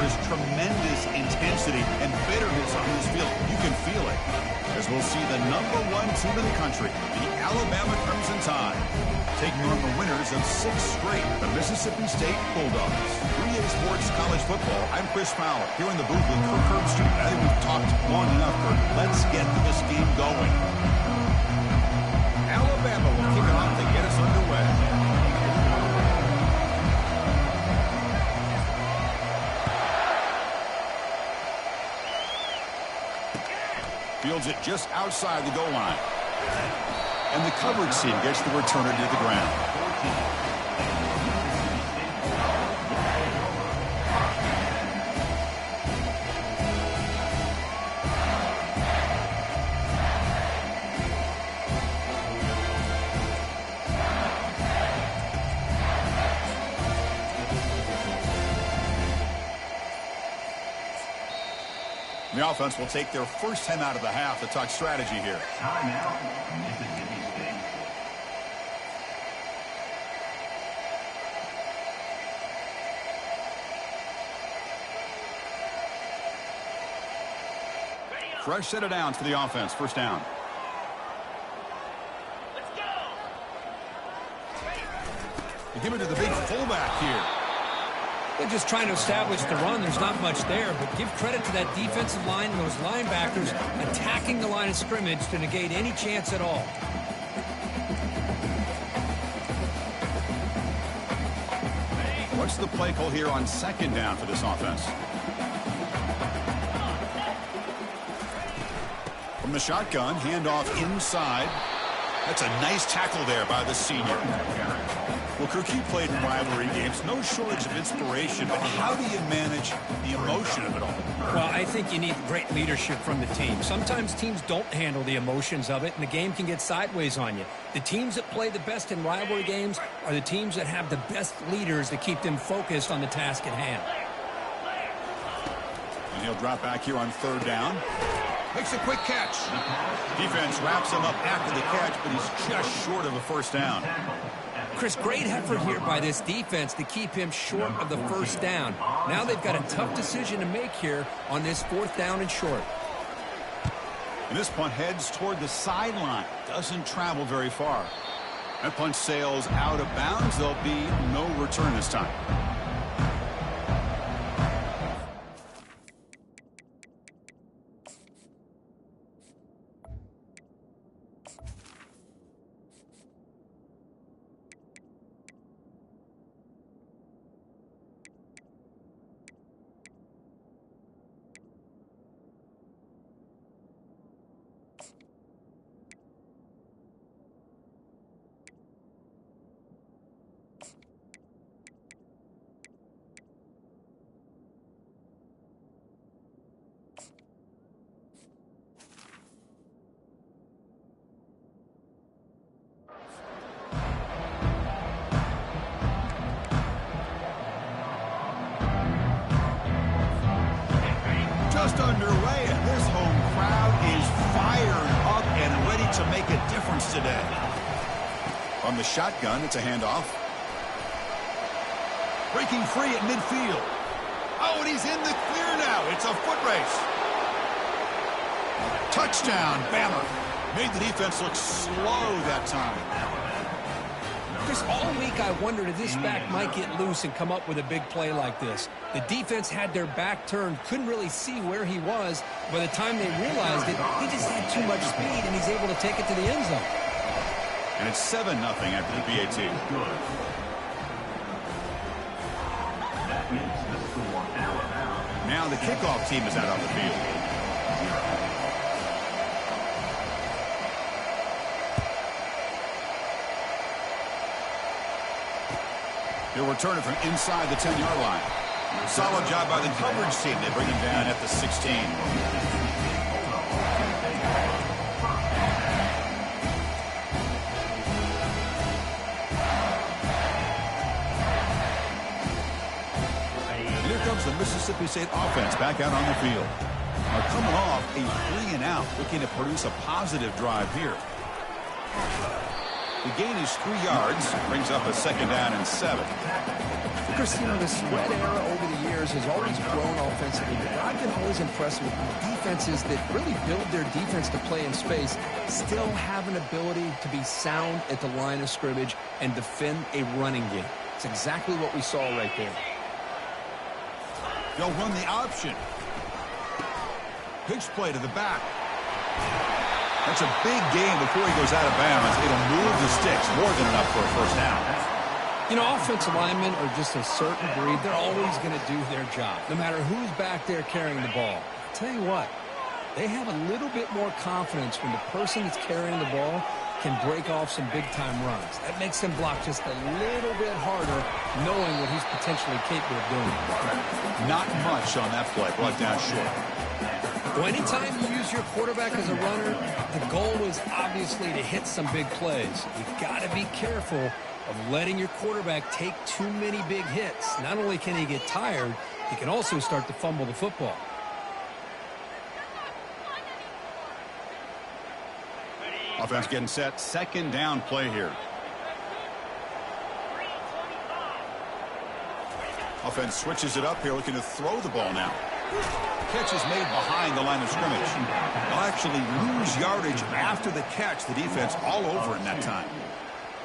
There is tremendous intensity and bitterness on this field. You can feel it. As we'll see the #1 team in the country, the Alabama Crimson Tide, taking on the winners of 6 straight, the Mississippi State Bulldogs. 3A Sports College Football, I'm Chris Fowler, here in the booth with Kirk Herbstreit. I think we've talked long enough, Kirk. Let's get this game going. Alabama will kick it off to get us underway. Fields it just outside the goal line. And the coverage team gets the returner to the ground. The offense will take their first 10 out of the half to talk strategy here. Timeout, Mississippi State. Fresh set of downs for the offense. First down. Let's go. You give it to the big fullback here. They're just trying to establish the run. There's not much there, but give credit to that defensive line and those linebackers attacking the line of scrimmage to negate any chance at all. What's the play call here on second down for this offense? From the shotgun, handoff inside. That's a nice tackle there by the senior. Well, Kirk, you played in rivalry games. No shortage of inspiration, but how do you manage the emotion of it all? Well, I think you need great leadership from the team. Sometimes teams don't handle the emotions of it, and the game can get sideways on you. The teams that play the best in rivalry games are the teams that have the best leaders to keep them focused on the task at hand. And he'll drop back here on third down. Makes a quick catch. Defense wraps him up after the catch, but he's just short of a first down. Chris, great effort here by this defense to keep him short of the first down. Now they've got a tough decision to make here on this 4th down and short. And this punt heads toward the sideline. Doesn't travel very far. That punt sails out of bounds. There'll be no return this time. Just underway, and this home crowd is fired up and ready to make a difference today. From the shotgun, it's a handoff. Breaking free at midfield. Oh, and he's in the clear now. It's a foot race. Touchdown, Bama. Made the defense look slow that time. Chris, all week I wondered if this back might get loose and come up with a big play like this. The defense had their back turned, couldn't really see where he was. By the time they realized it, he just had too much speed, and he's able to take it to the end zone. And it's 7-0 after the PAT. That makes the score Alabama. Now the kickoff team is out on the field. They'll return it from inside the 10-yard line. Solid job by the coverage team. They bring him down at the 16. And here comes the Mississippi State offense back out on the field. Now coming off a 3-and-out, looking to produce a positive drive here. The gain is 3 yards, brings up a 2nd down and 7. Chris, you know, the spread era over the years has always grown offensively, but I've been always impressed with defenses that really build their defense to play in space, still have an ability to be sound at the line of scrimmage and defend a running game. It's exactly what we saw right there. They'll run the option. Pitch play to the back. That's a big gain before he goes out of bounds. It'll move the sticks more than enough for a first down. You know, offensive linemen are just a certain breed. They're always going to do their job, no matter who's back there carrying the ball. I'll tell you what, they have a little bit more confidence when the person that's carrying the ball can break off some big-time runs. That makes them block just a little bit harder, knowing what he's potentially capable of doing. Not much on that play. Brought down short. Well, anytime you use your quarterback as a runner, the goal is obviously to hit some big plays. You've got to be careful of letting your quarterback take too many big hits. Not only can he get tired, he can also start to fumble the football. Offense getting set. Second down play here. Offense switches it up here, looking to throw the ball now. Catch is made behind the line of scrimmage. They'll actually lose yardage after the catch. The defense all over in that time.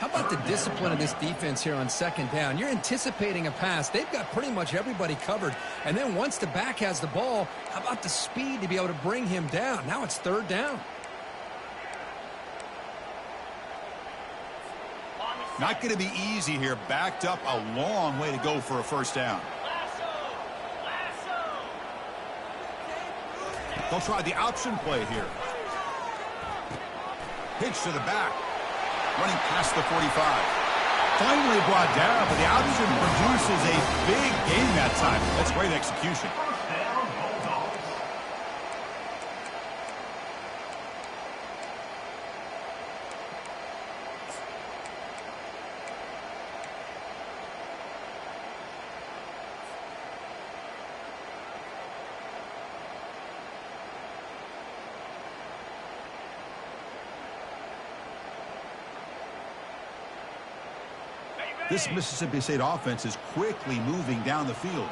How about the discipline of this defense here on second down? You're anticipating a pass. They've got pretty much everybody covered. And then once the back has the ball, how about the speed to be able to bring him down? Now it's third down. Not going to be easy here. Backed up a long way to go for a first down. They'll try the option play here. Pitch to the back. Running past the 45. Finally brought down, but the option produces a big gain that time. That's great execution. This Mississippi State offense is quickly moving down the field.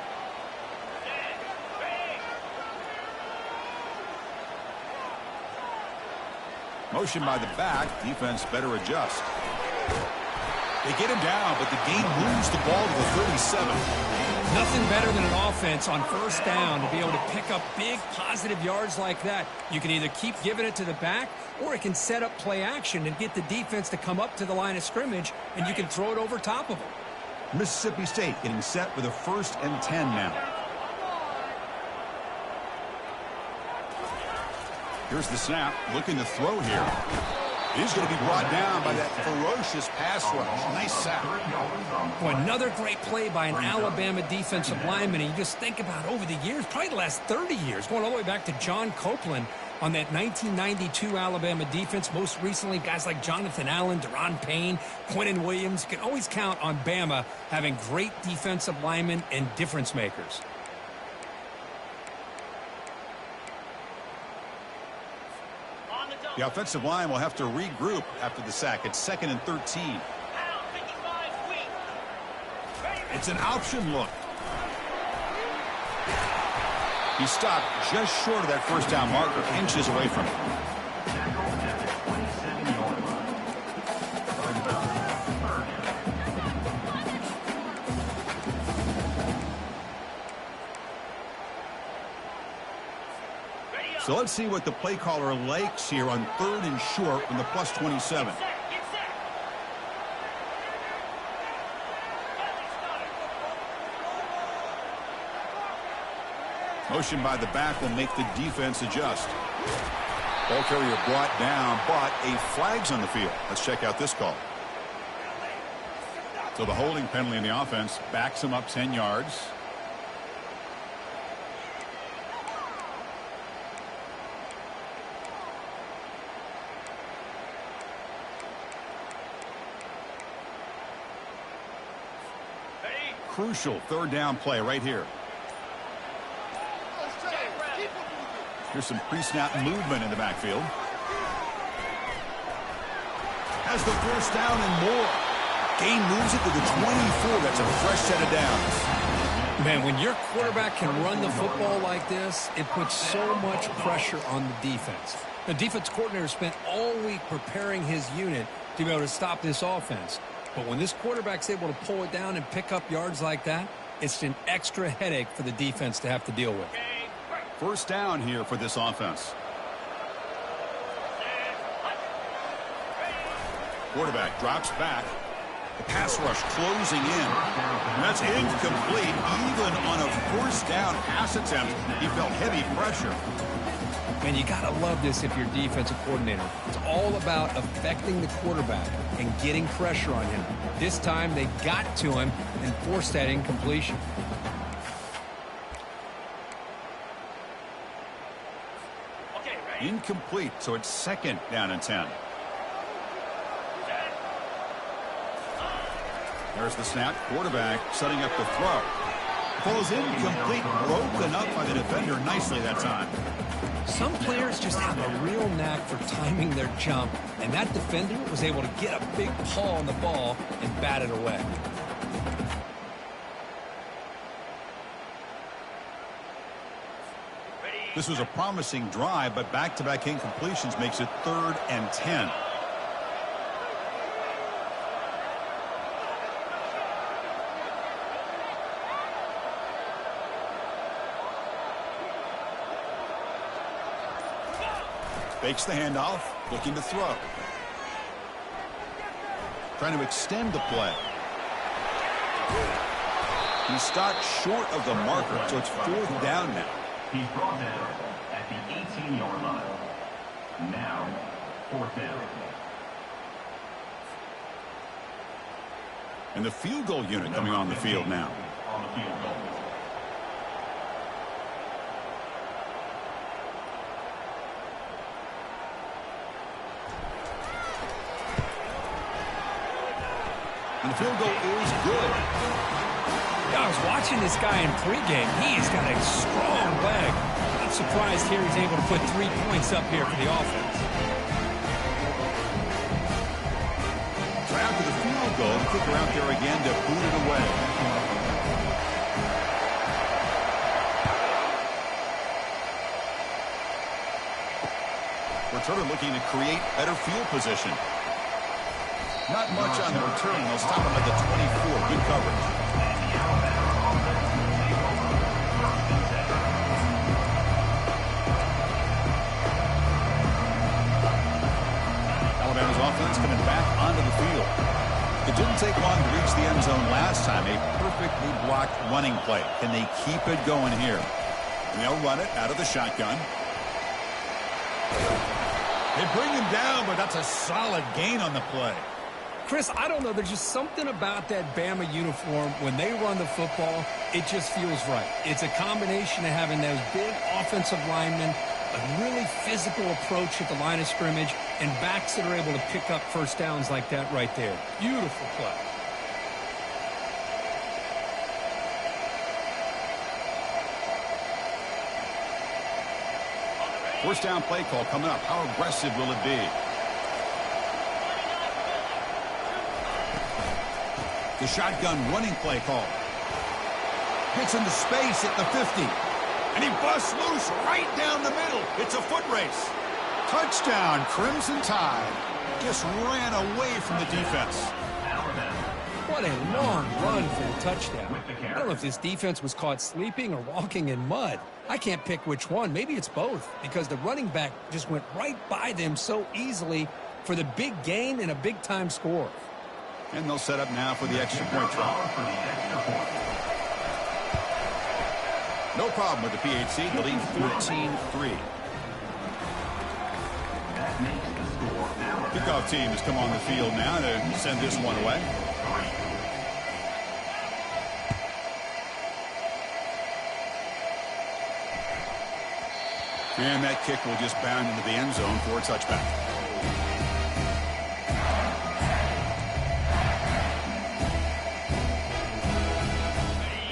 Motion by the back. Defense better adjust. They get him down, but the game moves the ball to the 37. Nothing better than an offense on first down to be able to pick up big positive yards like that. You can either keep giving it to the back, or it can set up play action and get the defense to come up to the line of scrimmage, and you can throw it over top of them. Mississippi State getting set with a 1st and 10 now. Here's the snap, looking to throw here. He's going to be brought down by that ferocious pass rush. Nice sack. Boy, another great play by an Alabama defensive lineman. And you just think about over the years, probably the last 30 years, going all the way back to John Copeland on that 1992 Alabama defense. Most recently, guys like Jonathan Allen, Deron Payne, Quentin Williams. You can always count on Bama having great defensive linemen and difference makers. The offensive line will have to regroup after the sack. It's 2nd and 13. It's an option look. He stopped just short of that first down marker, inches away from it. So let's see what the play caller likes here on 3rd and short from the +27. Motion by the back will make the defense adjust. Ball carrier brought down, but a flag's on the field. Let's check out this call. So the holding penalty in the offense backs him up 10 yards. Crucial 3rd down play right here. Here's some pre-snap movement in the backfield. Has the first down and more. Gain moves it to the 24. That's a fresh set of downs. Man, when your quarterback can run the football like this, it puts so much pressure on the defense. The defense coordinator spent all week preparing his unit to be able to stop this offense. But when this quarterback's able to pull it down and pick up yards like that, it's an extra headache for the defense to have to deal with. First down here for this offense. Quarterback drops back. The pass rush closing in. And that's incomplete. Even on a first down pass attempt, he felt heavy pressure. Man, you got to love this if you're defensive coordinator. It's all about affecting the quarterback and getting pressure on him. This time, they got to him and forced that incompletion. Incomplete, so it's second down and 10. There's the snap. Quarterback setting up the throw. Falls incomplete, broken up by the defender nicely that time. Some players just have a real knack for timing their jump, and that defender was able to get a big paw on the ball and bat it away. This was a promising drive, but back-to-back incompletions makes it 3rd and 10. Fakes the handoff, looking to throw. Trying to extend the play. He stopped short of the marker, so it's 4th down now. He's brought down at the 18-yard line. Now, 4th down. And the field goal unit coming on the field now. On the field goal. And the field goal is good. I was watching this guy in pregame. He's got a strong leg. Not surprised here he's able to put 3 points up here for the offense. So after the field goal, the kicker out there again to boot it away. Returner looking to create better field position. Not much on the return. They'll stop him at the 24. Good coverage. Alabama's offense coming back onto the field. It didn't take long to reach the end zone last time. A perfectly blocked running play. Can they keep it going here? And they'll run it out of the shotgun. They bring him down, but that's a solid gain on the play. Chris, I don't know. There's just something about that Bama uniform. When they run the football, it just feels right. It's a combination of having those big offensive linemen, a really physical approach at the line of scrimmage, and backs that are able to pick up first downs like that right there. Beautiful play. First down play call coming up. How aggressive will it be? The shotgun running play call. Gets into space at the 50. And he busts loose right down the middle. It's a foot race. Touchdown, Crimson Tide. Just ran away from the defense. What a long run for the touchdown. I don't know if this defense was caught sleeping or walking in mud. I can't pick which one. Maybe it's both, because the running back just went right by them so easily for the big gain and a big-time score. And they'll set up now for the extra point try. No problem with the PHC. The lead 14-3. Kickoff team has come on the field now to send this one away. And that kick will just bound into the end zone for a touchback.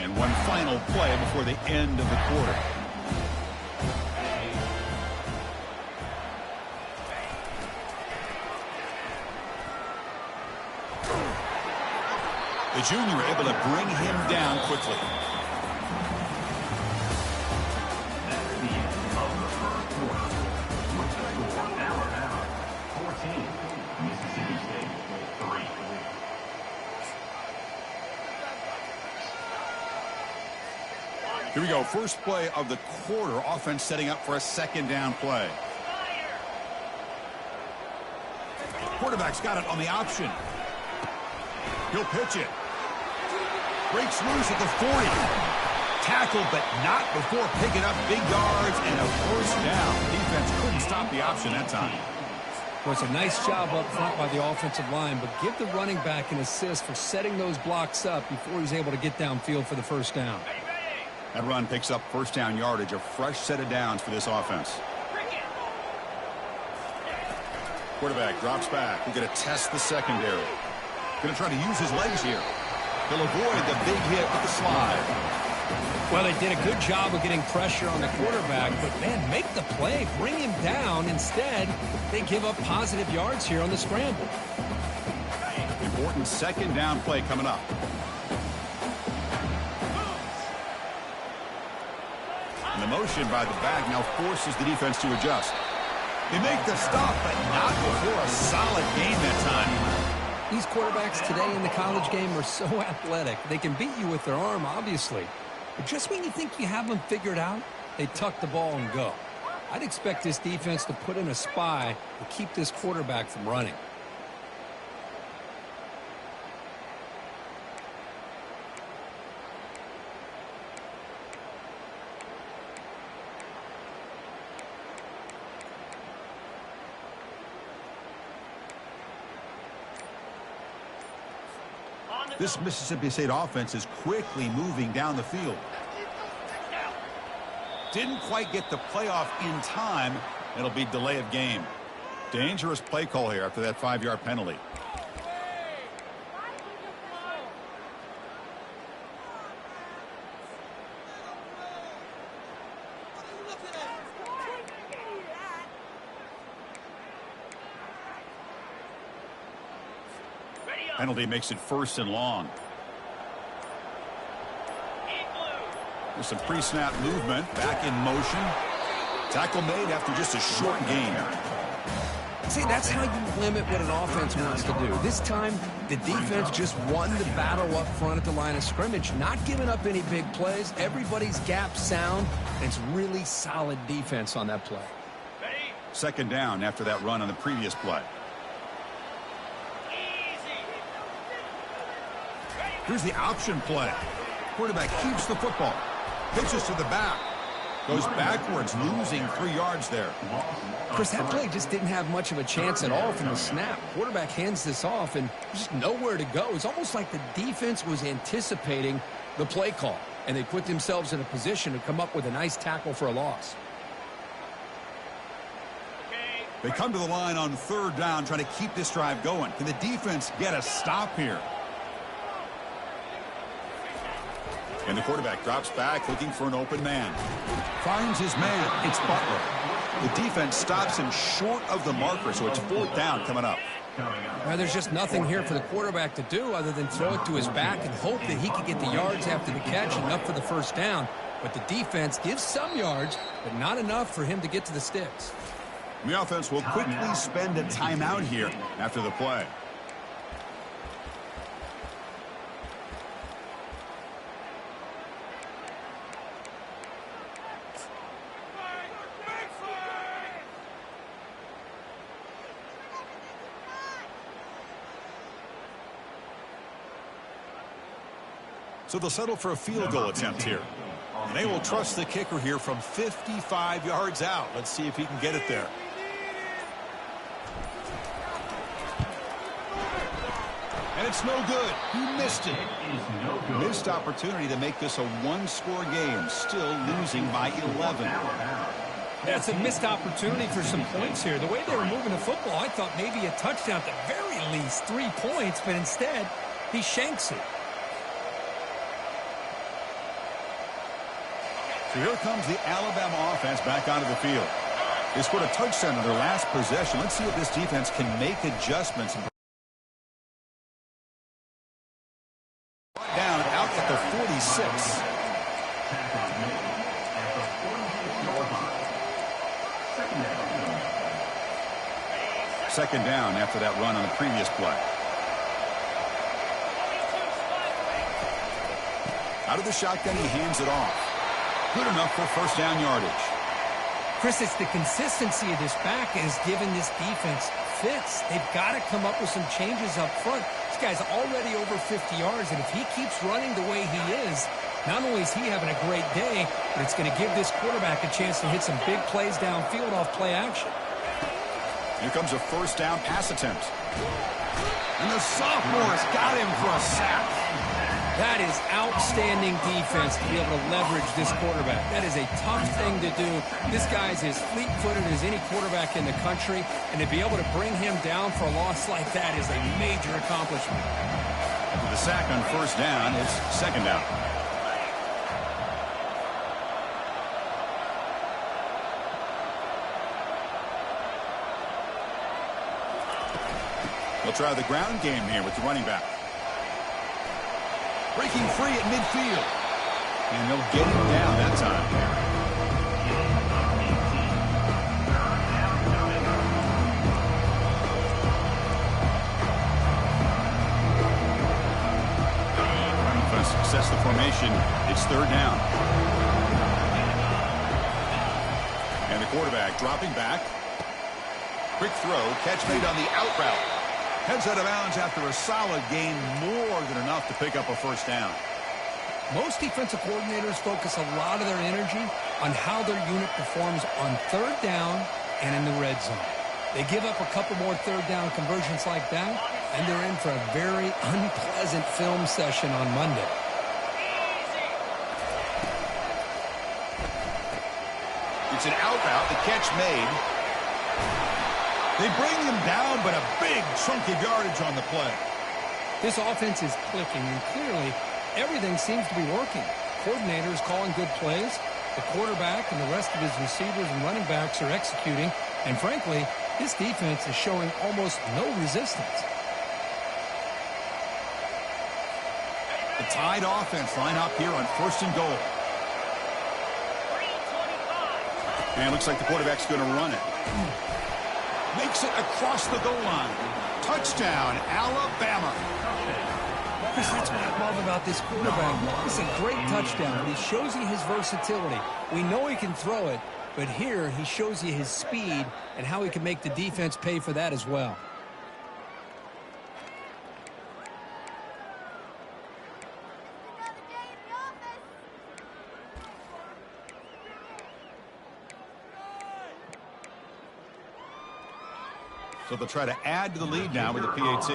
And one final play before the end of the quarter. The junior able to bring him down quickly. That's the end of the first quarter. With the score, Alabama 14, Mississippi State 3. Here we go. First play of the quarter. Offense setting up for a second down play. Quarterback's got it on the option. He'll pitch it. Breaks loose at the 40. Tackled, but not before picking up big yards and a first down. Defense couldn't stop the option that time. Well, it's a nice job up front by the offensive line, but give the running back an assist for setting those blocks up before he's able to get downfield for the first down. That run picks up first down yardage, a fresh set of downs for this offense. Quarterback drops back. We're going to test the secondary. Going to try to use his legs here. He'll avoid the big hit with the slide. Well, they did a good job of getting pressure on the quarterback, but, man, make the play, bring him down. Instead, they give up positive yards here on the scramble. Important second down play coming up. And the motion by the back now forces the defense to adjust. They make the stop, but not before a solid game that time. These quarterbacks today in the college game are so athletic. They can beat you with their arm, obviously. But just when you think you have them figured out, they tuck the ball and go. I'd expect this defense to put in a spy to keep this quarterback from running. This Mississippi State offense is quickly moving down the field. Didn't quite get the playoff in time. It'll be delay of game. Dangerous play call here after that 5-yard penalty. Penalty makes it first and long. There's some pre-snap movement. Back in motion. Tackle made after just a short gain. See, that's how you limit what an offense wants to do. This time, the defense just won the battle up front at the line of scrimmage, not giving up any big plays. Everybody's gap sound, and it's really solid defense on that play. Second down after that run on the previous play. Here's the option play. Quarterback keeps the football. Pitches to the back. Goes backwards, losing 3 yards there. Chris, that play just didn't have much of a chance at all from the snap. Quarterback hands this off and just nowhere to go. It's almost like the defense was anticipating the play call, and they put themselves in a position to come up with a nice tackle for a loss. They come to the line on third down, trying to keep this drive going. Can the defense get a stop here? And the quarterback drops back, looking for an open man. Finds his man. It's Butler. The defense stops him short of the marker, so it's fourth down coming up. Well, there's just nothing here for the quarterback to do other than throw it to his back and hope that he can get the yards after the catch, enough for the first down. But the defense gives some yards, but not enough for him to get to the sticks. And the offense will quickly spend a timeout here after the play. So they'll settle for a field goal attempt here. And they will trust the kicker here from 55 yards out. Let's see if he can get it there. And it's no good. He missed it. Missed opportunity to make this a one-score game. Still losing by 11. That's a missed opportunity for some points here. The way they were moving the football, I thought maybe a touchdown, at the very least 3 points, but instead he shanks it. So here comes the Alabama offense back onto the field. They scored a touchdown in their last possession. Let's see if this defense can make adjustments. made at the 46-yard line. Second down. Second down after that run on the previous play. Out of the shotgun, he hands it off. Good enough for first down yardage. Chris, it's the consistency of this back is giving this defense fits. They've got to come up with some changes up front. This guy's already over 50 yards, and if he keeps running the way he is, not only is he having a great day, but it's going to give this quarterback a chance to hit some big plays downfield off play action. Here comes a first down pass attempt. And the sophomore's got him for a sack. That is outstanding defense to be able to leverage this quarterback. That is a tough thing to do. This guy's as fleet-footed as any quarterback in the country, and to be able to bring him down for a loss like that is a major accomplishment. With the sack on first down, it's second down. They'll try the ground game here with the running back. Breaking free at midfield. And they'll get him down that time. Trying to success the formation. It's third down. And the quarterback dropping back. Quick throw. Catch made on the out route. Heads out of bounds after a solid gain, more than enough to pick up a first down. Most defensive coordinators focus a lot of their energy on how their unit performs on third down and in the red zone. They give up a couple more third down conversions like that, and they're in for a very unpleasant film session on Monday. It's an out route, the catch made. They bring him down, but a big chunk of yardage on the play. This offense is clicking, and clearly everything seems to be working. Coordinators calling good plays. The quarterback and the rest of his receivers and running backs are executing. And frankly, this defense is showing almost no resistance. The Tide offense line up here on first and goal. And it looks like the quarterback's going to run it. Makes it across the goal line. Touchdown, Alabama. Chris, that's what I love about this quarterback. It's a great touchdown, but he shows you his versatility. We know he can throw it, but here he shows you his speed and how he can make the defense pay for that as well. So they'll try to add to the lead now with the PAT.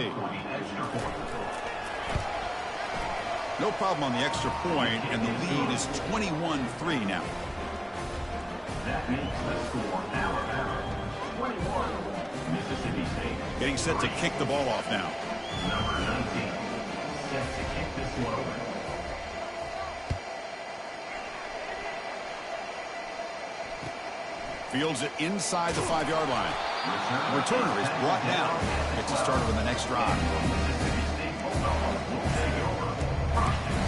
No problem on the extra point, and the lead is 21-3 now. That makes the score Alabama 21, Mississippi State. Getting set to kick the ball off now. Number 19, set to kick this one over. Fields it inside the 5-yard line. The returner is brought down. Gets it started on the next drive. Mississippi State Bulldogs will take over. First and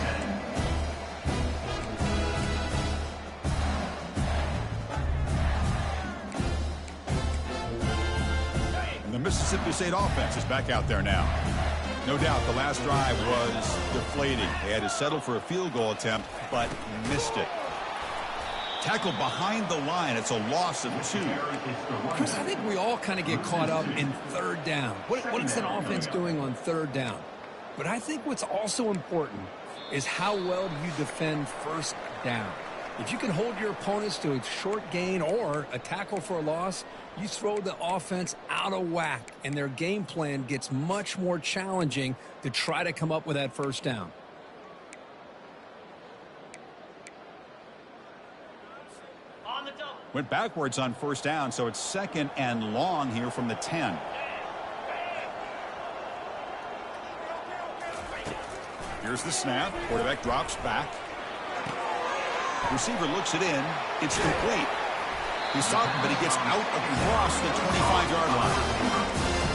10. And the Mississippi State offense is back out there now. No doubt the last drive was deflating. They had to settle for a field goal attempt, but missed it. Tackled behind the line. It's a loss of 2. Chris, I think we all kind of get caught up in third down. What is an offense doing on third down? But I think what's also important is how well do you defend first down. If you can hold your opponents to a short gain or a tackle for a loss, you throw the offense out of whack, and their game plan gets much more challenging to try to come up with that first down. Went backwards on first down, so it's second and long here from the 10. Here's the snap. Quarterback drops back. Receiver looks it in. It's complete. He's stopped, but he gets out across the 25-yard line.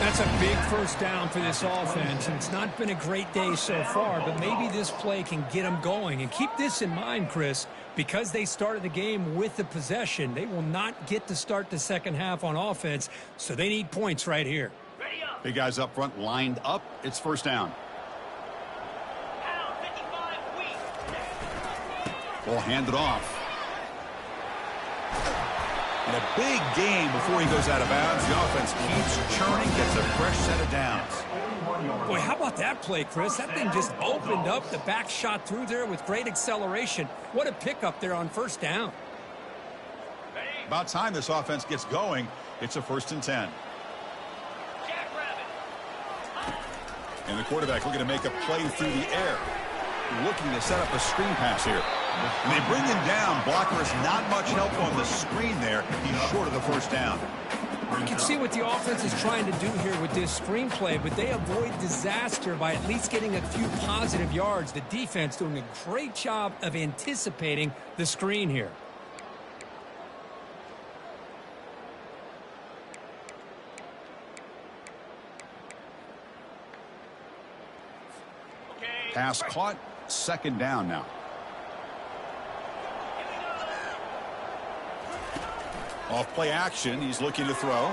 That's a big first down for this offense, and it's not been a great day so far, but maybe this play can get them going. And keep this in mind, Chris. Because they started the game with the possession, they will not get to start the second half on offense, so they need points right here. Big guys up front lined up. It's first down. Ball handed off. And a big game before he goes out of bounds. The offense keeps churning, gets a fresh set of downs. Boy, how about that play, Chris? That thing just opened up. The back shot through there with great acceleration. What a pickup there on first down. About time this offense gets going. It's a 1st and 10. And the quarterback looking to make a play through the air. Looking to set up a screen pass here. And they bring him down. Blocker is not much help on the screen there. He's short of the first down. You can see what the offense is trying to do here with this screenplay, but they avoid disaster by at least getting a few positive yards. The defense doing a great job of anticipating the screen here. Pass caught. 2nd down now. Off play action. He's looking to throw.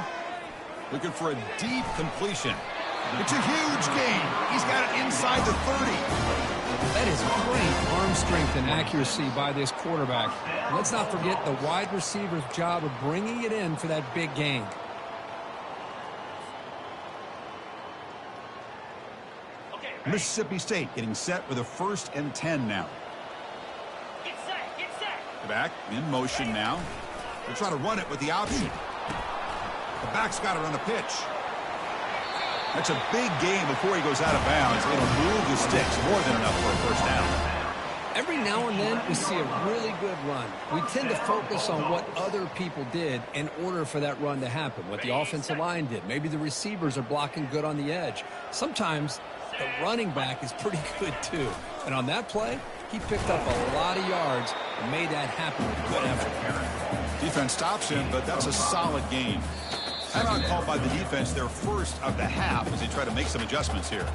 Looking for a deep completion. It's a huge gain. He's got it inside the 30. That is great arm strength and accuracy by this quarterback. Let's not forget the wide receiver's job of bringing it in for that big gain. Mississippi State getting set with a 1st and 10 now. Get set. The back in motion now. They'll try to run it with the option. The back's got it on the pitch. That's a big gain before he goes out of bounds. It'll move the sticks more than enough for a 1st down. Every now and then we see a really good run. We tend to focus on what other people did in order for that run to happen, what the offensive line did. Maybe the receivers are blocking good on the edge. Sometimes the running back is pretty good too. And on that play, he picked up a lot of yards and made that happen with good effort. Defense stops him, but that's a solid gain. Timeout called by the defense, their first of the half, as they try to make some adjustments here.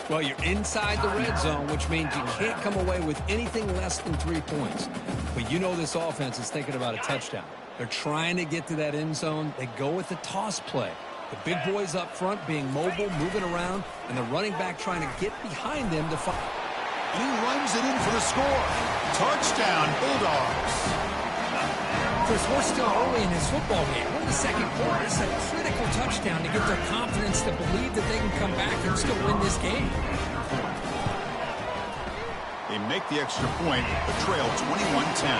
Well, you're inside the red zone, which means you can't come away with anything less than 3 points. But you know this offense is thinking about a touchdown. They're trying to get to that end zone. They go with the toss play. The big boys up front being mobile, moving around, and the running back trying to get behind them to find. And he runs it in for the score. Touchdown, Bulldogs. Chris, we're still early in this football game. We're in the 2nd quarter. It's a critical touchdown to get their confidence to believe that they can come back and still win this game. They make the extra point, but trail 21-10.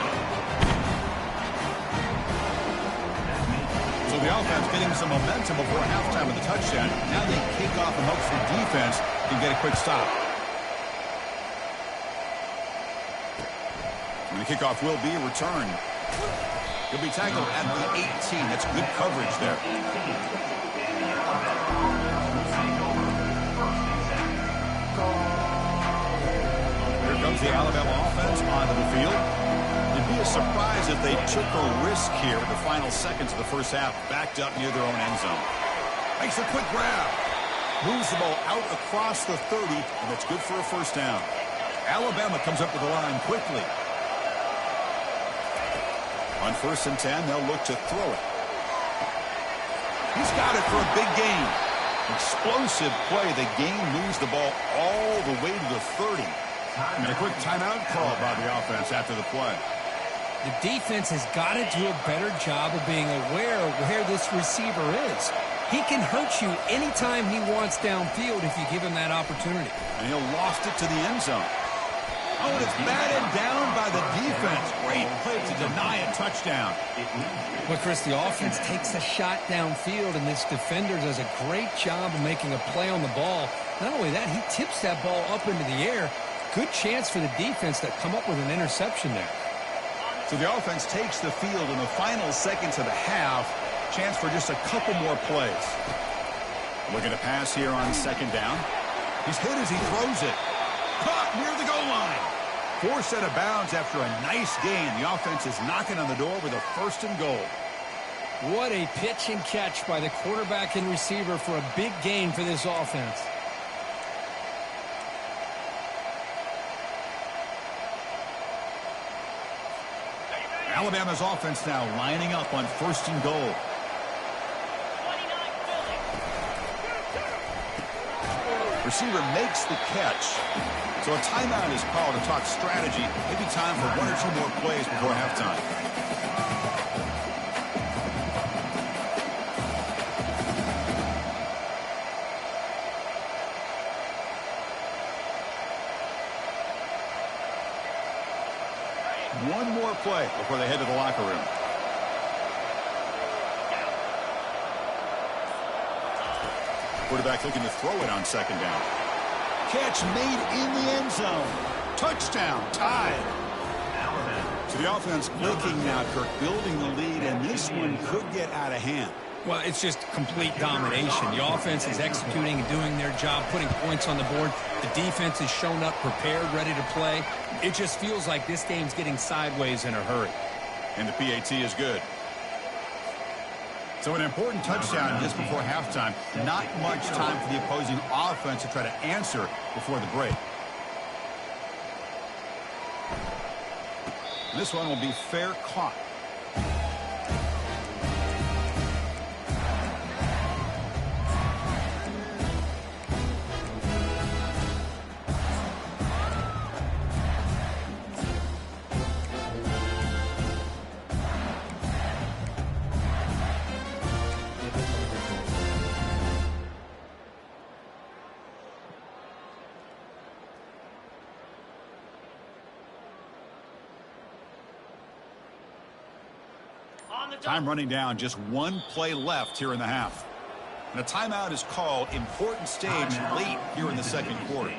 So the offense getting some momentum before halftime of the touchdown. Now they kick off and hope the defense can get a quick stop. And the kickoff will be returned. He'll be tackled at the 18. That's good coverage there. Here comes the Alabama offense onto the field. It'd be a surprise if they took a risk here in the final seconds of the first half, backed up near their own end zone. Makes a quick grab. Moves the ball out across the 30, and that's good for a 1st down. Alabama comes up with the line quickly. On 1st and 10, they'll look to throw it. He's got it for a big gain. Explosive play. The game moves the ball all the way to the 30. And a quick timeout call by the offense after the play. The defense has got to do a better job of being aware of where this receiver is. He can hurt you anytime he wants downfield if you give him that opportunity. And he'll lost it to the end zone. Oh, and it's batted down by the defense. Great play to deny a touchdown. Well, Chris, the offense takes a shot downfield, and this defender does a great job of making a play on the ball. Not only that, he tips that ball up into the air. Good chance for the defense to come up with an interception there. So the offense takes the field in the final seconds of the half. Chance for just a couple more plays. Looking to pass here on 2nd down. He's hit as he throws it. Caught near the goal line. 4 set of bounds after a nice gain. The offense is knocking on the door with a 1st and goal. What a pitch and catch by the quarterback and receiver for a big gain for this offense. Alabama's offense now lining up on 1st and goal. 29 Philly. Receiver makes the catch. So a timeout is called to talk strategy. Maybe time for 1 or 2 more plays before halftime. One more play before they head to the locker room. Quarterback looking to throw it on 2nd down. Catch made in the end zone. Touchdown, tied. So the offense clicking now, Kirk, building the lead, and this one could get out of hand. Well, it's just complete domination. The offense is executing and doing their job, putting points on the board. The defense has shown up prepared, ready to play. It just feels like this game's getting sideways in a hurry. And the PAT is good. So an important touchdown just before halftime. Not much time for the opposing offense to try to answer before the break. This one will be fair caught. Time running down, just 1 play left here in the half. And a timeout is called. Important stage late here in the 2nd quarter.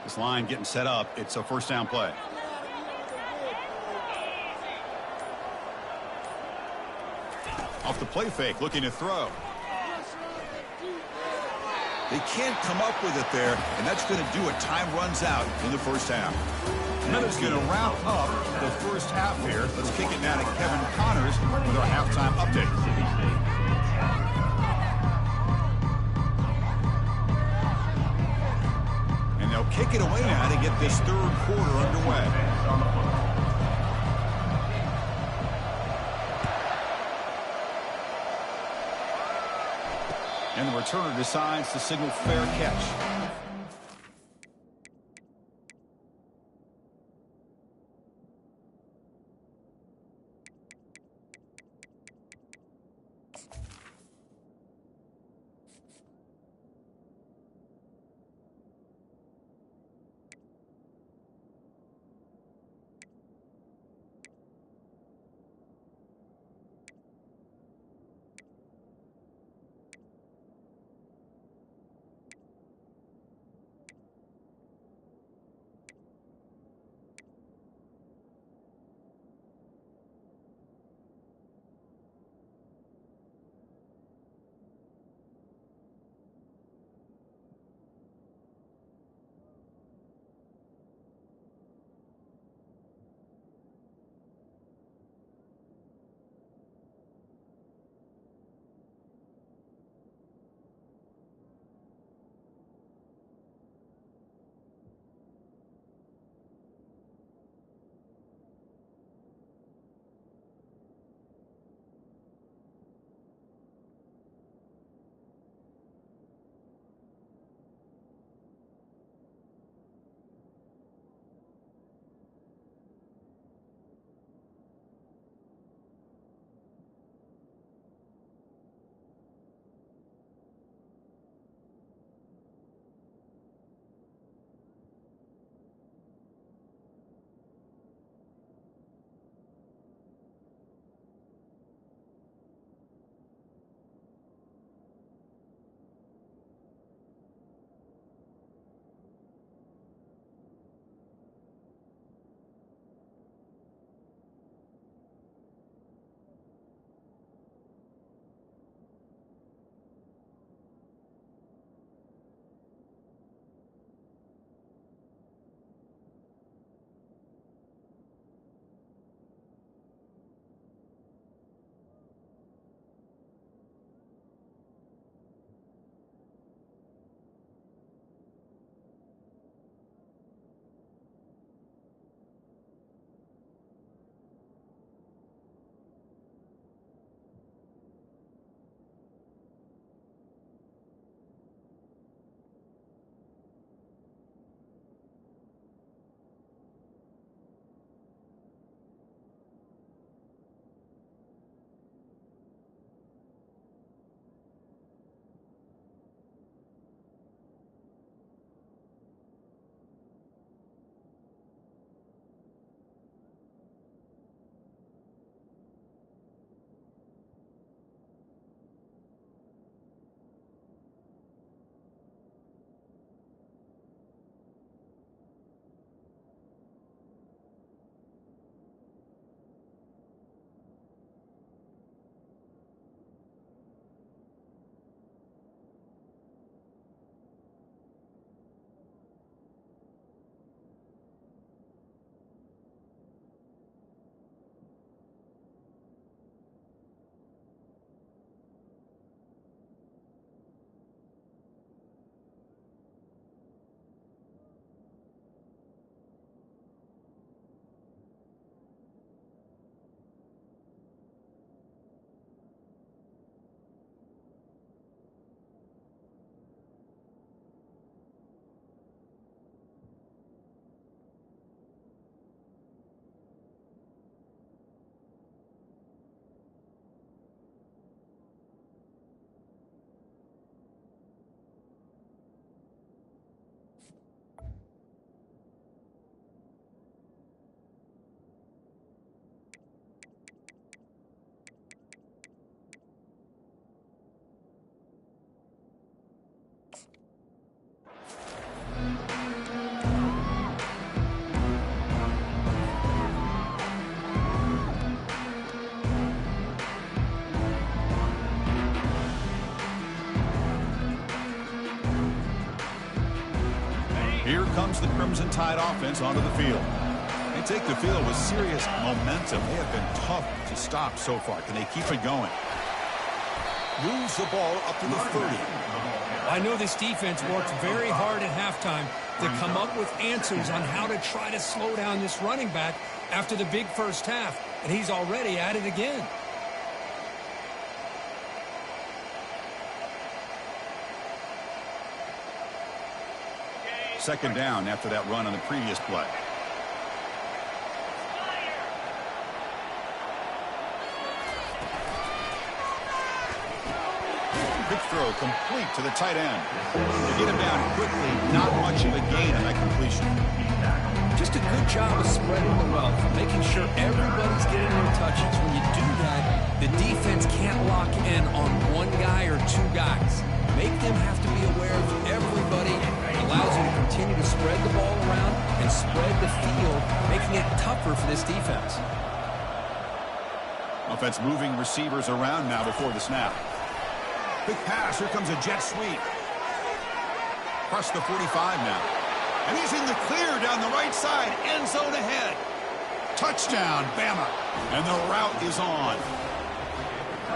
This line getting set up. It's a 1st down play. Off the play fake, looking to throw. They can't come up with it there, and that's going to do it. Time runs out in the 1st half. And that is going to wrap up the 1st half here. Let's kick it now to Kevin Connors with our halftime update. And they'll kick it away now to get this 3rd quarter underway. And the returner decides to signal fair catch. comes the Crimson Tide offense onto the field. They take the field with serious momentum. They have been tough to stop so far. Can they keep it going? Moves the ball up to the 30. I know this defense worked very hard at halftime to come up with answers on how to try to slow down this running back after the big first half, and he's already at it again. Second down after that run on the previous play. Quick throw complete to the tight end. To get him down quickly, not much of a gain on that completion. Just a good job of spreading the wealth, making sure everybody's getting their touches. When you do that, the defense can't lock in on one guy or two guys. Make them have to be aware of everybody. It allows you to continue to spread the ball around and spread the field, making it tougher for this defense. Offense moving receivers around now before the snap. Big pass. Here comes a jet sweep. Across the 45 now. And he's in the clear down the right side. End zone ahead. Touchdown, Bama. And the route is on.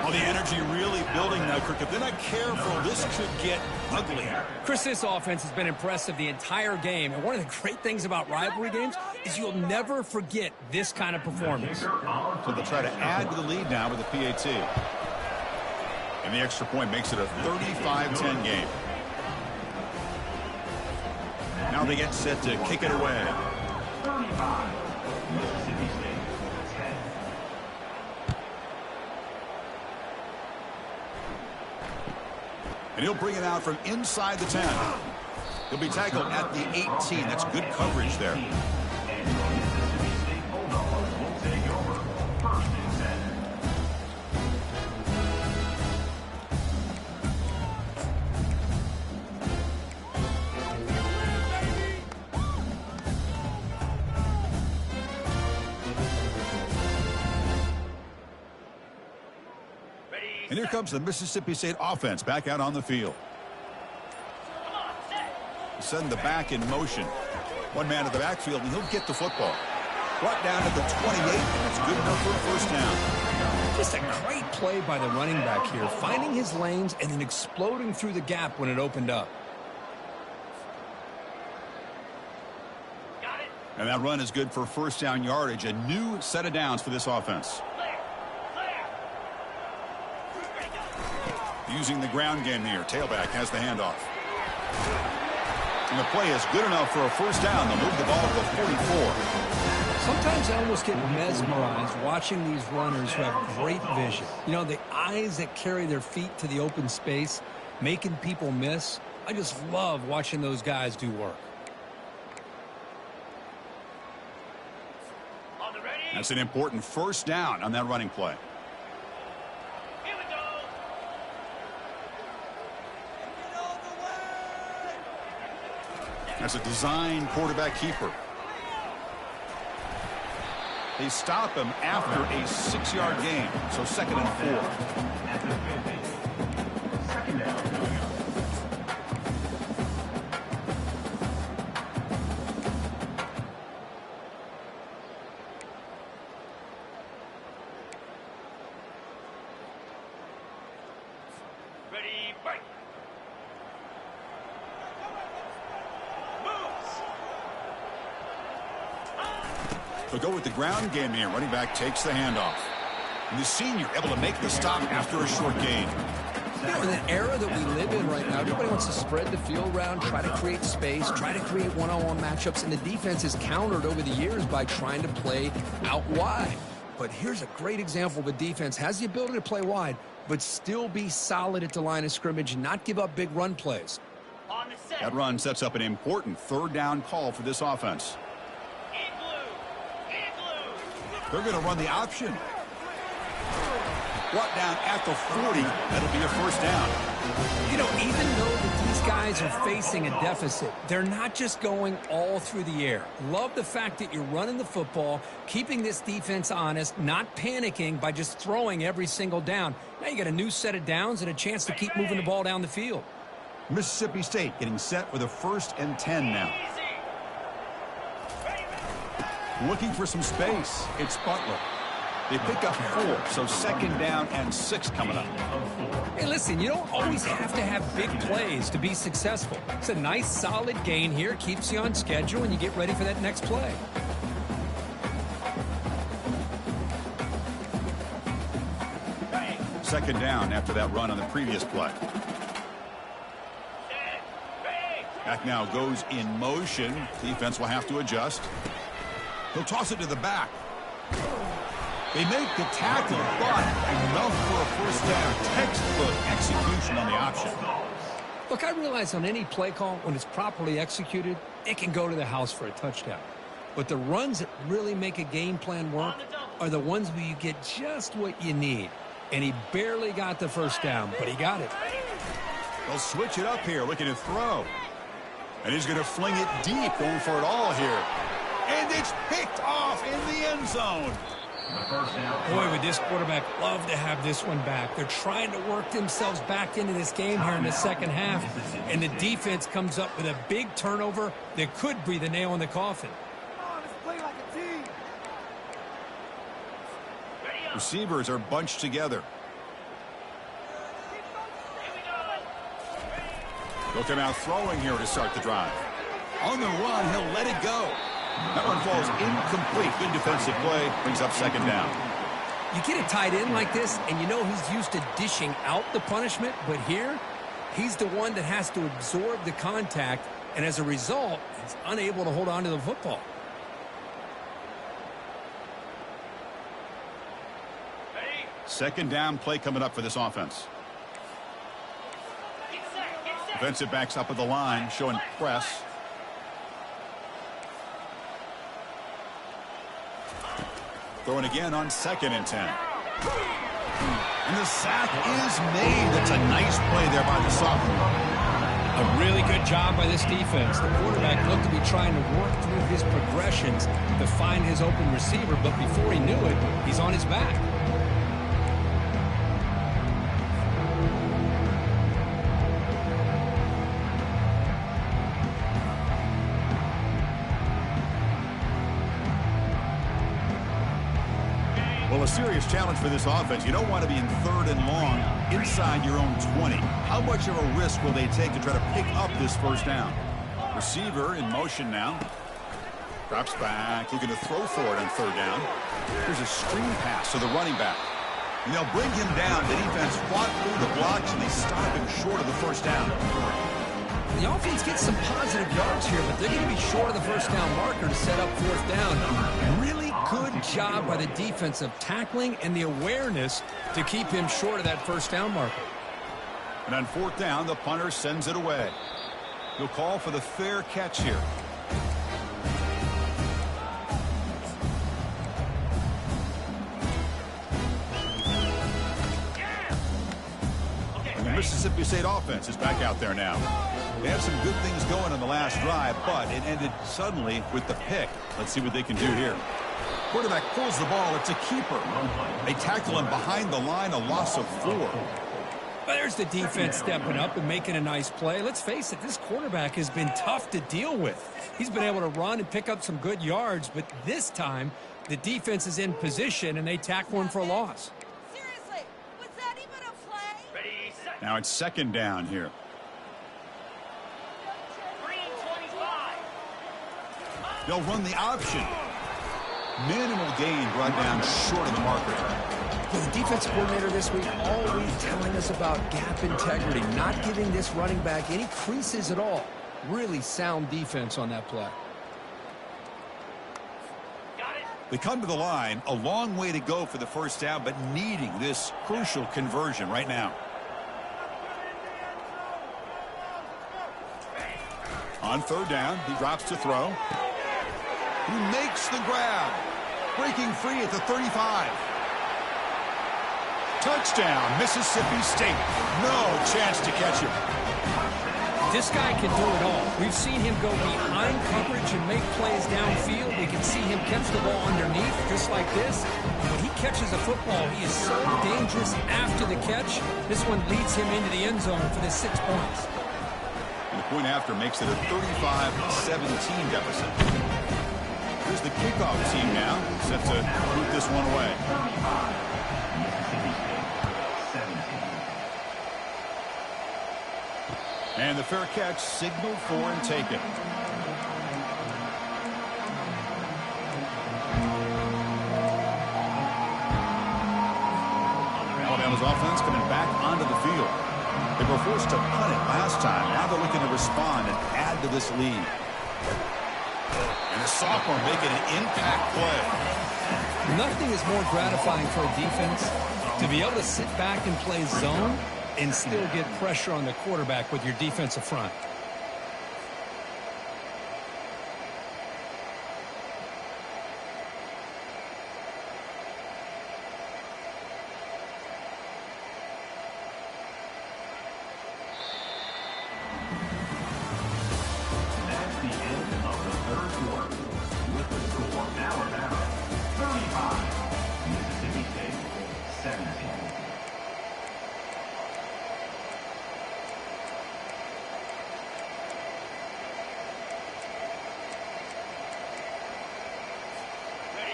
Well, the energy really building now, Kirk. If they're not careful, this could get ugly. Chris, this offense has been impressive the entire game. And one of the great things about rivalry games is you'll never forget this kind of performance. So they'll try to add to the lead now with a PAT. And the extra point makes it a 35-10 game. Now they get set to kick it away. 35. Mississippi State, 10. And he'll bring it out from inside the 10. He'll be tackled at the 18. That's good coverage there. And your Mississippi State Bulldogs will take over. First and 10. And here comes the Mississippi State offense back out on the field. Send the back in motion. One man at the backfield, and he'll get the football. Brought down at the 28, and it's good enough for a first down. Just a great play by the running back here, finding his lanes and then exploding through the gap when it opened up. Got it. And that run is good for first down yardage. A new set of downs for this offense. Using the ground game here. Tailback has the handoff. And the play is good enough for a first down. They'll move the ball to the 44. Sometimes I almost get mesmerized watching these runners who have great vision. You know, the eyes that carry their feet to the open space, making people miss. I just love watching those guys do work. On the ready. That's an important first down on that running play. Here we go. That's a design quarterback keeper. They stop him after a 6-yard gain, so second and 4. At the 50. Second down. Ready, break. They'll go with the ground game here. Running back takes the handoff. And the senior able to make the stop after a short gain. You know, in the era that we live in right now, everybody wants to spread the field around, try to create space, try to create one-on-one matchups, and the defense is countered over the years by trying to play out wide. But here's a great example of a defense has the ability to play wide, but still be solid at the line of scrimmage and not give up big run plays. On the set. That run sets up an important third down call for this offense. In blue. In blue. They're going to run the option. Brought down at the 40. That'll be a first down. You know, even though that these guys are facing a deficit, they're not just going all through the air. Love the fact that you're running the football, keeping this defense honest, not panicking by just throwing every single down. Now you got a new set of downs and a chance to keep moving the ball down the field. Mississippi State getting set for the 1st and 10 now. Easy. Looking for some space. It's Butler. They pick up 4, so 2nd down and 6 coming up. Hey, listen, you don't always have to have big plays to be successful. It's a nice, solid gain here. Keeps you on schedule, and you get ready for that next play. Second down after that run on the previous play. Back now goes in motion. Defense will have to adjust. He'll toss it to the back. They make the tackle, but enough for a first down. Textbook execution on the option. Look, I realize on any play call, when it's properly executed, it can go to the house for a touchdown. But the runs that really make a game plan work are the ones where you get just what you need. And he barely got the first down, but he got it. They'll switch it up here, looking to throw. And he's going to fling it deep, going for it all here. And it's picked off in the end zone. Boy, would this quarterback love to have this one back. They're trying to work themselves back into this game here in the second half. And the defense comes up with a big turnover that could be the nail in the coffin. Receivers are bunched together. They'll come out throwing here to start the drive. On the run, he'll let it go. That one falls incomplete. Good defensive play. Brings up 2nd down. You get a tight end like this, and you know he's used to dishing out the punishment, but here, he's the one that has to absorb the contact, and as a result, he's unable to hold on to the football. Second down play coming up for this offense. Defensive backs up at the line, showing press. Throwing again on 2nd and 10. And the sack is made. That's a nice play there by the sophomore. A really good job by this defense. The quarterback looked to be trying to work through his progressions to find his open receiver, but before he knew it, he's on his back. Well, a serious challenge for this offense. You don't want to be in 3rd and long inside your own 20. How much of a risk will they take to try to pick up this first down? Receiver in motion now. Drops back, looking to throw for it on 3rd down. Here's a screen pass to the running back. And they'll bring him down. The defense fought through the blocks, and they stop him short of the first down. The offense gets some positive yards here, but they're going to be short of the first down marker to set up 4th down. Really good job by the defense of tackling and the awareness to keep him short of that first down marker. And on 4th down, the punter sends it away. He'll call for the fair catch here. And the Mississippi State offense is back out there now. They had some good things going on the last drive, but it ended suddenly with the pick. Let's see what they can do here. Quarterback pulls the ball. It's a keeper. They tackle him behind the line, a loss of 4. But there's the defense stepping up and making a nice play. Let's face it, this quarterback has been tough to deal with. He's been able to run and pick up some good yards, but this time the defense is in position and they tackle him for a loss. Seriously, was that even a play? Ready, set. Now it's 2nd down here. 3 and 25. They'll run the option. Minimal gain brought down short of the marker. Yeah, the defensive coordinator this week always telling us about gap integrity, not giving this running back any creases at all. Really sound defense on that play. Got it. They come to the line, a long way to go for the first down, but needing this crucial conversion right now. On 3rd down, he drops to throw. He makes the grab. Breaking free at the 35. Touchdown, Mississippi State. No chance to catch him. This guy can do it all. We've seen him go behind coverage and make plays downfield. We can see him catch the ball underneath, just like this. When he catches a football, he is so dangerous after the catch. This one leads him into the end zone for the 6 points. And the point after makes it a 35-17 deficit. Here's the kickoff team now, set to boot this one away. Mississippi State 17. And the fair catch signaled for and taken. Alabama's offense coming back onto the field. They were forced to punt it last time. Now they're looking to respond and add to this lead. And the sophomore making an impact play. Nothing is more gratifying for a defense to be able to sit back and play zone and still get pressure on the quarterback with your defensive front. That's the end of the third quarter. With the score, Alabama 35, Mississippi State 17.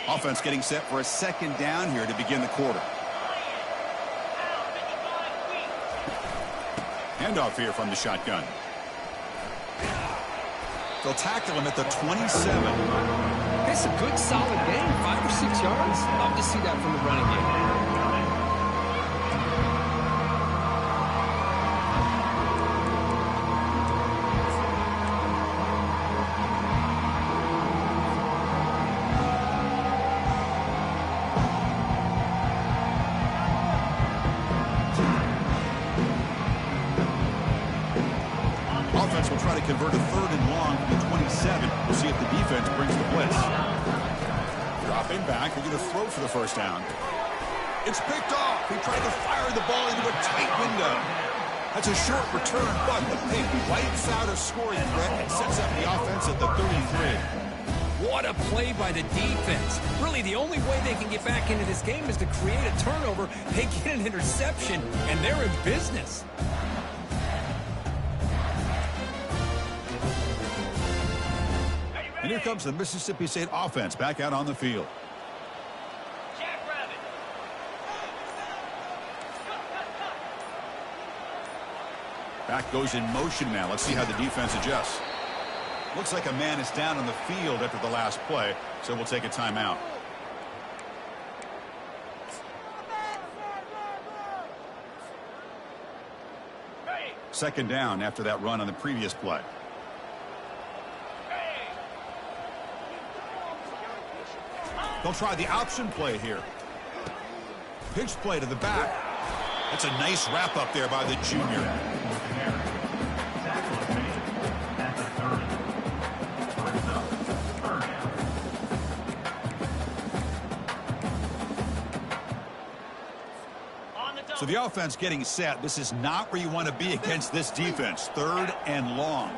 Offense getting set for a second down here to begin the quarter. Handoff here from the shotgun. They'll tackle him at the 27. It's a good, solid game, 5 or 6 yards. Love to see that from the running game. Offense will try to convert a third and long from the 27. We'll see if the defense brings the blitz. Dropping back, they're going to throw for the first down. It's picked off. He tried to fire the ball into a tight window. That's a short return, but the pick wipes out a scoring threat and sets up the offense at the 33. What a play by the defense. Really, the only way they can get back into this game is to create a turnover. They get an interception, and they're in business. And here comes the Mississippi State offense back out on the field. Jackrabbit. Back goes in motion now. Let's see how the defense adjusts. Looks like a man is down on the field after the last play, so we'll take a timeout. Second down after that run on the previous play. They'll try the option play here. Pitch play to the back. That's a nice wrap up there by the junior. Tackle is made at the 30. Brings up third down. On the double. So the offense getting set. This is not where you want to be against this defense. Third and long.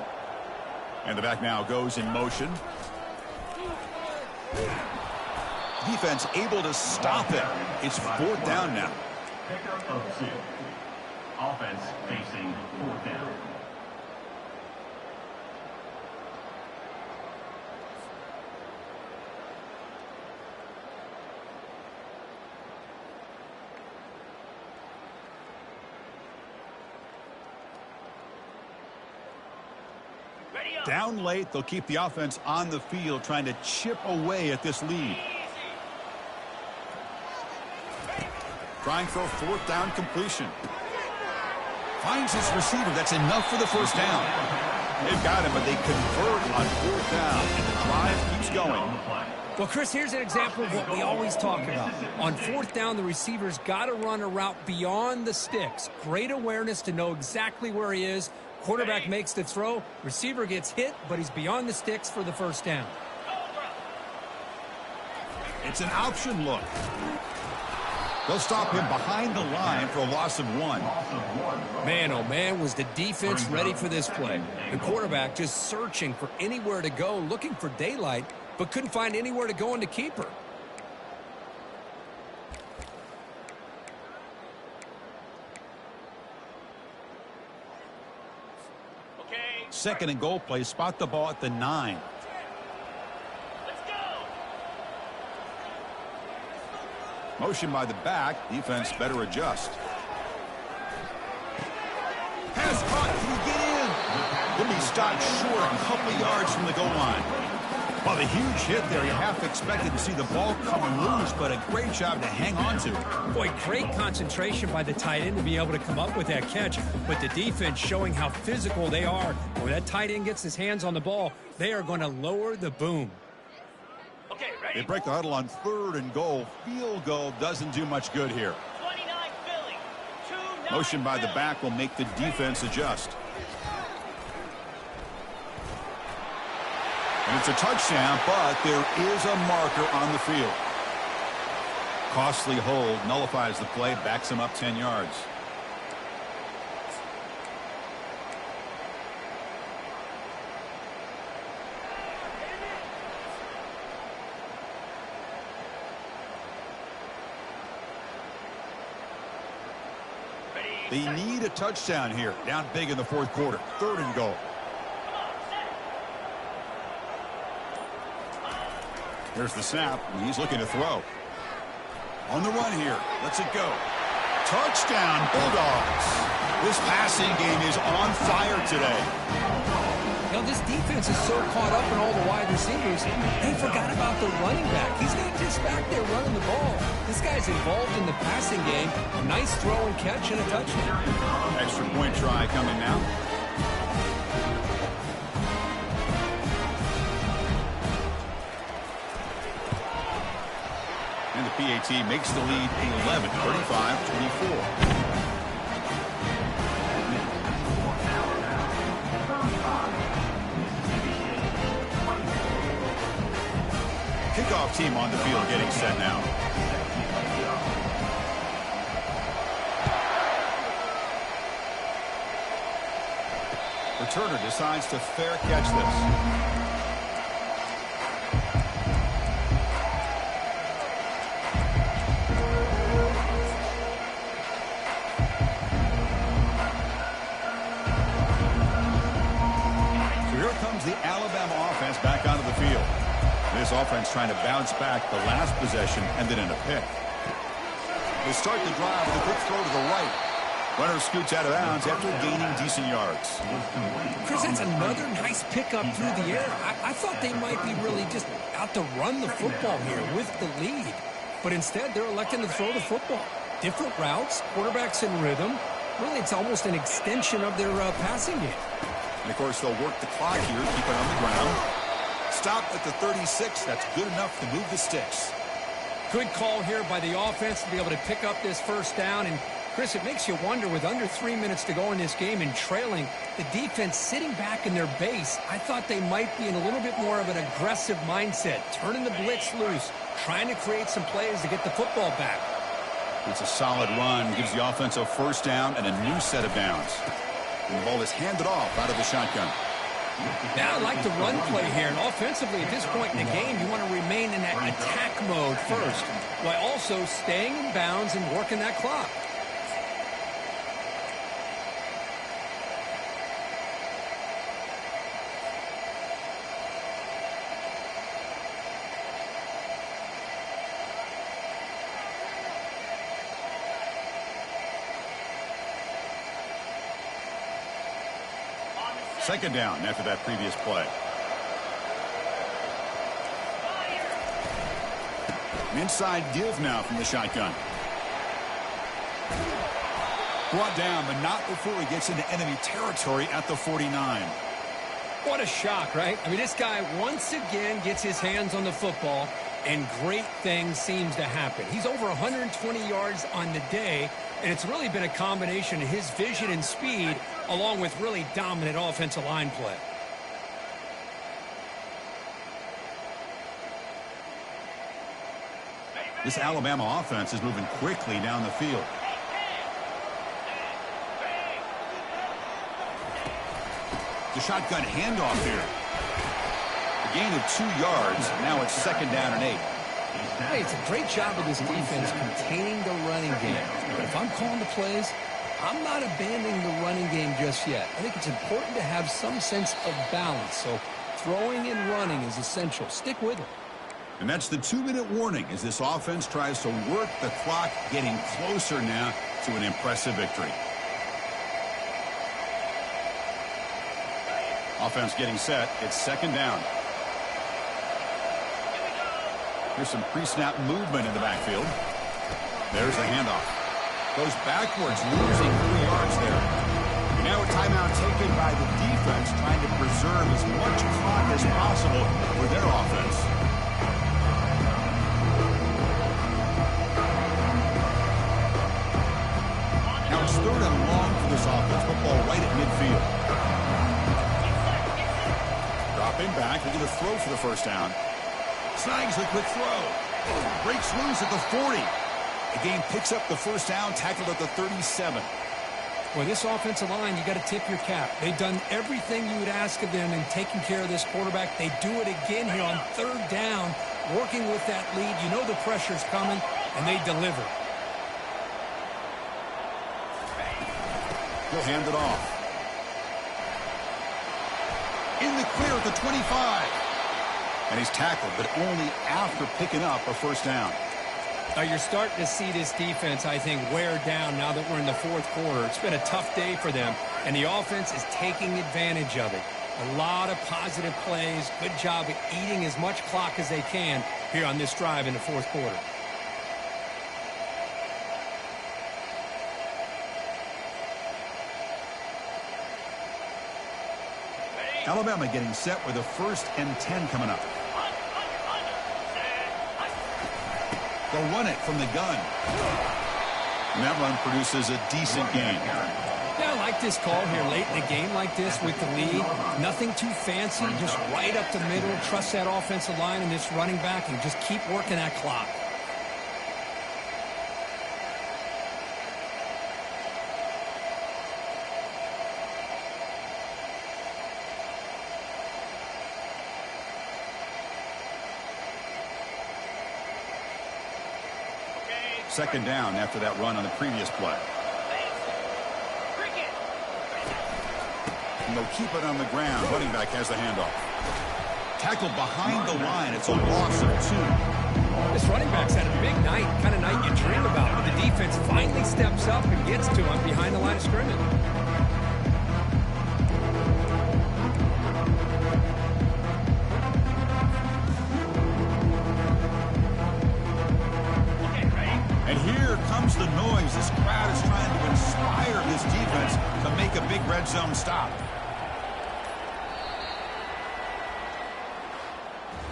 And the back now goes in motion. Defense able to stop it. It's fourth down now. Pickup of 2. Offense facing fourth down. Ready up. Down late, they'll keep the offense on the field trying to chip away at this lead. Trying for a fourth down completion. Finds his receiver. That's enough for the first down. They've got him, but they convert on fourth down, and the drive keeps going. Well, Chris, here's an example of what we always talk about. On fourth down, the receiver's got to run a route beyond the sticks. Great awareness to know exactly where he is. Quarterback makes the throw. Receiver gets hit, but he's beyond the sticks for the first down. It's an option look. They'll stop him behind the line for a loss of 1. Man, oh man, was the defense ready for this play. The quarterback just searching for anywhere to go, looking for daylight, but couldn't find anywhere to go in the keeper. Okay. Second and goal play. Spot the ball at the 9. Let's go. Motion by the back. Defense better adjust. Pass caught. Can he get in? He'll be stopped short a couple yards from the goal line. Well, the huge hit there. You half expected to see the ball come loose, but a great job to hang on to. Boy, great concentration by the tight end to be able to come up with that catch. But the defense showing how physical they are. When that tight end gets his hands on the ball, they are going to lower the boom. Okay, ready? They break the huddle on 3rd and goal. Field goal doesn't do much good here. 29 Philly. 2-9 Motion by the Philly. back will make the defense adjust. And it's a touchdown, but there is a marker on the field. Costly hold nullifies the play, backs him up 10 yards. They need a touchdown here. Down big in the 4th quarter. 3rd and goal. Here's the snap. He's looking to throw. On the run here. Lets it go. Touchdown, Bulldogs. This passing game is on fire today. You know, this defense is so caught up in all the wide receivers, they forgot about the running back. He's not just back there running the ball. This guy's involved in the passing game. A nice throw and catch and a touchdown. Extra point try coming now. And the PAT makes the lead 11, 35-24. Kickoff team on the field getting set now. Returner decides to fair catch this. The Alabama offense back onto the field. This offense trying to bounce back the last possession and then in a pick. They start the drive with a quick throw to the right. Runner scoots out of bounds after gaining decent yards. Chris, that's another nice pickup through the air. I thought they might be really just out to run the football here with the lead. But instead, they're electing to throw the football. Different routes, quarterbacks in rhythm. Really, it's almost an extension of their passing game. And, of course, they'll work the clock here, keep it on the ground. Stopped at the 36. That's good enough to move the sticks. Good call here by the offense to be able to pick up this first down. And, Chris, it makes you wonder, with under 3 minutes to go in this game and trailing, the defense sitting back in their base, I thought they might be in a little bit more of an aggressive mindset, turning the blitz loose, trying to create some plays to get the football back. It's a solid run, gives the offense a first down and a new set of downs. And the ball is handed off out of the shotgun. Now I like the run play here. And offensively, at this point in the game, you want to remain in that attack mode first, while also staying in bounds and working that clock. Second down after that previous play. An inside give now from the shotgun. Brought down, but not before he gets into enemy territory at the 49. What a shock, right? I mean, this guy once again gets his hands on the football, and great things seems to happen. He's over 120 yards on the day, and it's really been a combination of his vision and speed along with really dominant offensive line play. This Alabama offense is moving quickly down the field. The shotgun handoff here. A gain of 2 yards. Now it's second down and 8. Hey, it's a great job of this defense containing the running game. But if I'm calling the plays, I'm not abandoning the running game just yet. I think it's important to have some sense of balance. So throwing and running is essential. Stick with it. And that's the 2-minute warning as this offense tries to work the clock, getting closer now to an impressive victory. Offense getting set. It's second down. Here's some pre-snap movement in the backfield. There's the handoff. Goes backwards, losing 3 yards there. And now a timeout taken by the defense, trying to preserve as much clock as possible for their offense. Now it's 3rd and long for this offense. Football right at midfield. Dropping back, looking to throw for the first down. Snags the quick throw. Breaks loose at the 40. The game picks up the first down, tackled at the 37. Well, this offensive line, you got to tip your cap. They've done everything you would ask of them in taking care of this quarterback. They do it again here on 3rd down, working with that lead. You know the pressure's coming, and they deliver. He'll hand it off. In the clear at the 25. And he's tackled, but only after picking up a first down. Now you're starting to see this defense, I think, wear down now that we're in the 4th quarter. It's been a tough day for them, and the offense is taking advantage of it. A lot of positive plays. Good job at eating as much clock as they can here on this drive in the 4th quarter. Alabama getting set with a 1st and 10 coming up. They'll run it from the gun. And that run produces a decent gain. Yeah, I like this call here late in the game like this with the lead. Nothing too fancy, just right up the middle. Trust that offensive line and this running back and just keep working that clock. Second down after that run on the previous play. And they'll keep it on the ground. Running back has the handoff. Tackled behind the line. It's a loss of 2. This running back's had a big night, kind of night you dream about. But the defense finally steps up and gets to him behind the line of scrimmage. And here comes the noise. This crowd is trying to inspire this defense to make a big red zone stop.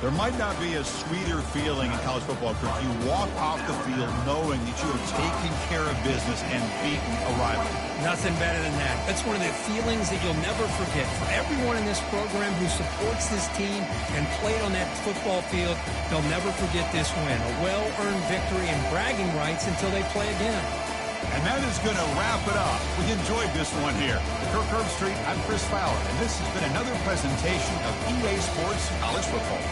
There might not be a sweeter feeling in college football if you walk off the field knowing that you have taken care of business and beaten a rival. Nothing better than that. That's one of the feelings that you'll never forget. For everyone in this program who supports this team and played on that football field, they'll never forget this win. A well-earned victory and bragging rights until they play again. And that is going to wrap it up. We enjoyed this one here. Kirk Herbstreit, I'm Chris Fowler, and this has been another presentation of EA Sports College Football.